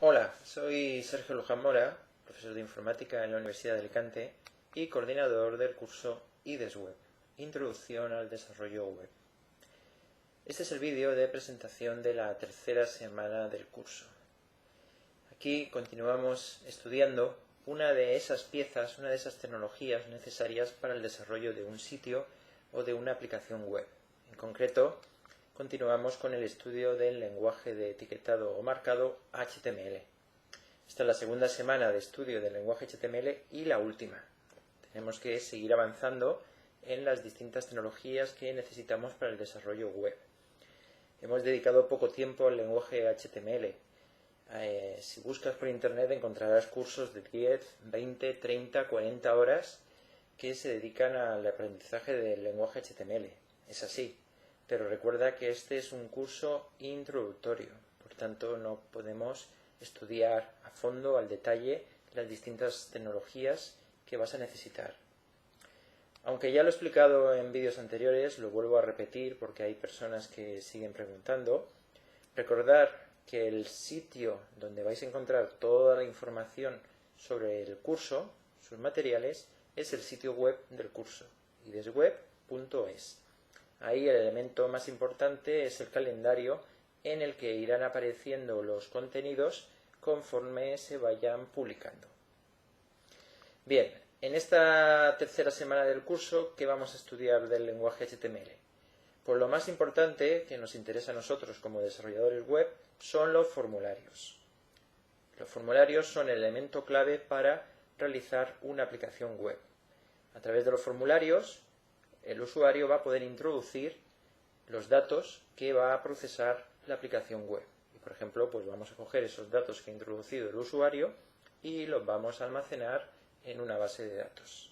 Hola, soy Sergio Luján Mora, profesor de informática en la Universidad de Alicante y coordinador del curso IDES Web, Introducción al Desarrollo Web. Este es el vídeo de presentación de la tercera semana del curso. Aquí continuamos estudiando una de esas piezas, una de esas tecnologías necesarias para el desarrollo de un sitio o de una aplicación web. En concreto, continuamos con el estudio del lenguaje de etiquetado o marcado HTML. Esta es la segunda semana de estudio del lenguaje HTML y la última. Tenemos que seguir avanzando en las distintas tecnologías que necesitamos para el desarrollo web. Hemos dedicado poco tiempo al lenguaje HTML. Si buscas por internet encontrarás cursos de 10, 20, 30, 40 horas que se dedican al aprendizaje del lenguaje HTML. Es así. Pero recuerda que este es un curso introductorio, por tanto no podemos estudiar a fondo, al detalle, las distintas tecnologías que vas a necesitar. Aunque ya lo he explicado en vídeos anteriores, lo vuelvo a repetir porque hay personas que siguen preguntando. Recordar que el sitio donde vais a encontrar toda la información sobre el curso, sus materiales, es el sitio web del curso, idesweb.es. Ahí el elemento más importante es el calendario en el que irán apareciendo los contenidos conforme se vayan publicando. Bien, en esta tercera semana del curso, ¿qué vamos a estudiar del lenguaje HTML? Pues lo más importante que nos interesa a nosotros como desarrolladores web son los formularios. Los formularios son el elemento clave para realizar una aplicación web. A través de los formularios, el usuario va a poder introducir los datos que va a procesar la aplicación web. Y por ejemplo, pues vamos a coger esos datos que ha introducido el usuario y los vamos a almacenar en una base de datos.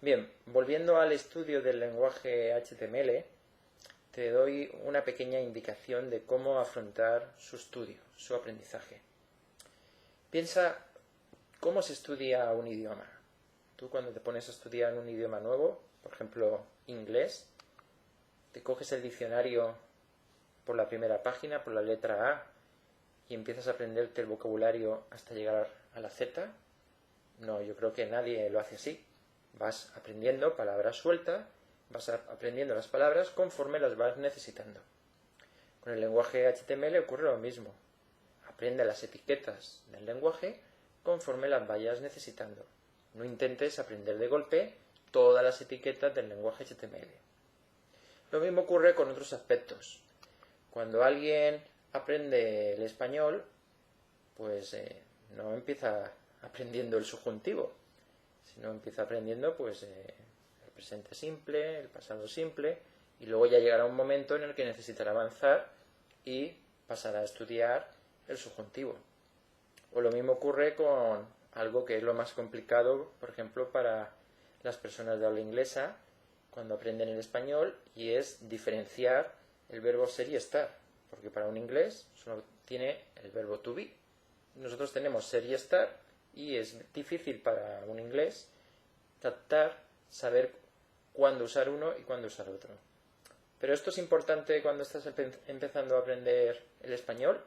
Bien, volviendo al estudio del lenguaje HTML, te doy una pequeña indicación de cómo afrontar su estudio, su aprendizaje. Piensa cómo se estudia un idioma. Tú cuando te pones a estudiar un idioma nuevo, por ejemplo, inglés, te coges el diccionario por la primera página, por la letra A, y empiezas a aprenderte el vocabulario hasta llegar a la Z. No, yo creo que nadie lo hace así. Vas aprendiendo palabras sueltas, vas aprendiendo las palabras conforme las vas necesitando. Con el lenguaje HTML ocurre lo mismo. Aprende las etiquetas del lenguaje conforme las vayas necesitando. No intentes aprender de golpe todas las etiquetas del lenguaje HTML. Lo mismo ocurre con otros aspectos. Cuando alguien aprende el español, pues no empieza aprendiendo el subjuntivo, sino empieza aprendiendo pues el presente simple, el pasado simple, y luego ya llegará un momento en el que necesitará avanzar y pasará a estudiar el subjuntivo. O lo mismo ocurre con algo que es lo más complicado, por ejemplo, para las personas de habla inglesa cuando aprenden el español, y es diferenciar el verbo ser y estar, porque para un inglés solo tiene el verbo to be. Nosotros tenemos ser y estar, y es difícil para un inglés saber cuándo usar uno y cuándo usar otro. Pero esto es importante cuando estás empezando a aprender el español.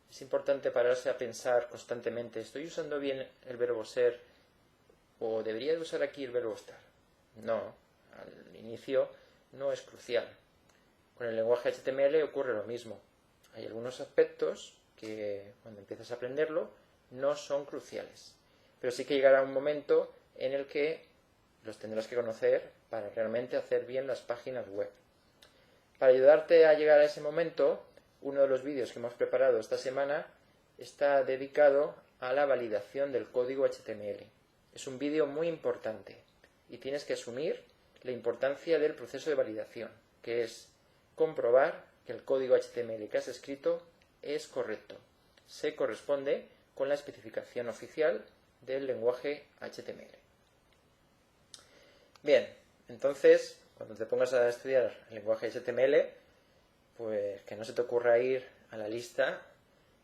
Es importante pararse a pensar constantemente, ¿estoy usando bien el verbo ser o debería de usar aquí el verbo estar? No, al inicio no es crucial. Con el lenguaje HTML ocurre lo mismo. Hay algunos aspectos que cuando empiezas a aprenderlo no son cruciales. Pero sí que llegará un momento en el que los tendrás que conocer para realmente hacer bien las páginas web. Para ayudarte a llegar a ese momento, uno de los vídeos que hemos preparado esta semana está dedicado a la validación del código HTML. Es un vídeo muy importante y tienes que asumir la importancia del proceso de validación, que es comprobar que el código HTML que has escrito es correcto, se corresponde con la especificación oficial del lenguaje HTML. Bien, entonces, cuando te pongas a estudiar el lenguaje HTML, pues que no se te ocurra ir a la lista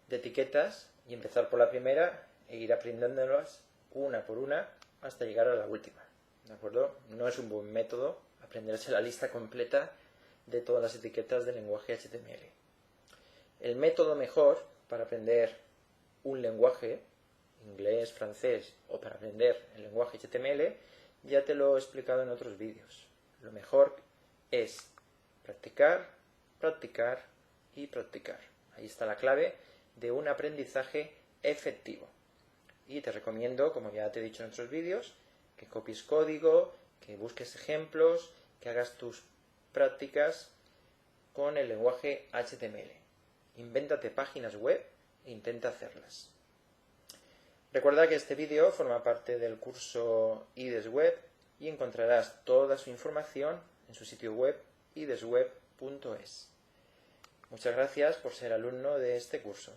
de etiquetas y empezar por la primera e ir aprendiéndolas una por una hasta llegar a la última. ¿De acuerdo? No es un buen método aprenderse la lista completa de todas las etiquetas del lenguaje HTML. El método mejor para aprender un lenguaje, inglés, francés o para aprender el lenguaje HTML, ya te lo he explicado en otros vídeos. Lo mejor es practicar, practicar y practicar. Ahí está la clave de un aprendizaje efectivo. Y te recomiendo, como ya te he dicho en otros vídeos, que copies código, que busques ejemplos, que hagas tus prácticas con el lenguaje HTML. Invéntate páginas web e intenta hacerlas. Recuerda que este vídeo forma parte del curso IDESWeb y encontrarás toda su información en su sitio web idesweb.es. Muchas gracias por ser alumno de este curso.